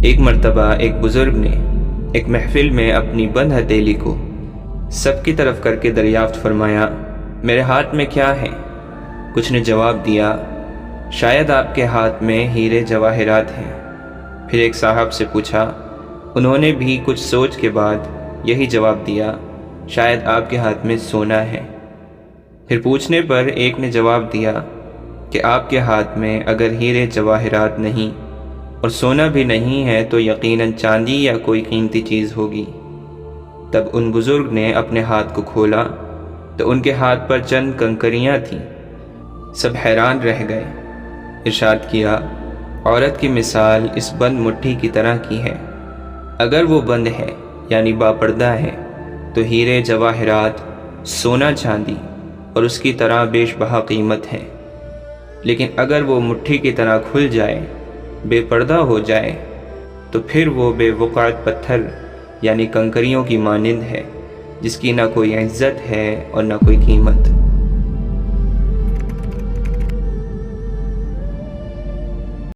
ایک مرتبہ ایک بزرگ نے ایک محفل میں اپنی بند ہتھیلی کو سب کی طرف کر کے دریافت فرمایا، میرے ہاتھ میں کیا ہے؟ کچھ نے جواب دیا، شاید آپ کے ہاتھ میں ہیرے جواہرات ہیں۔ پھر ایک صاحب سے پوچھا، انہوں نے بھی کچھ سوچ کے بعد یہی جواب دیا، شاید آپ کے ہاتھ میں سونا ہے۔ پھر پوچھنے پر ایک نے جواب دیا کہ آپ کے ہاتھ میں اگر ہیرے جواہرات نہیں اور سونا بھی نہیں ہے تو یقیناً چاندی یا کوئی قیمتی چیز ہوگی۔ تب ان بزرگ نے اپنے ہاتھ کو کھولا تو ان کے ہاتھ پر چند کنکریاں تھیں۔ سب حیران رہ گئے۔ ارشاد کیا، عورت کی مثال اس بند مٹھی کی طرح کی ہے، اگر وہ بند ہے یعنی باپردہ ہے تو ہیرے جواہرات، سونا چاندی اور اس کی طرح بیش بہا قیمت ہے، لیکن اگر وہ مٹھی کی طرح کھل جائے، بے پردہ ہو جائے، تو پھر وہ بے وقعت پتھر یعنی کنکریوں کی مانند ہے، جس کی نہ کوئی عزت ہے اور نہ کوئی قیمت۔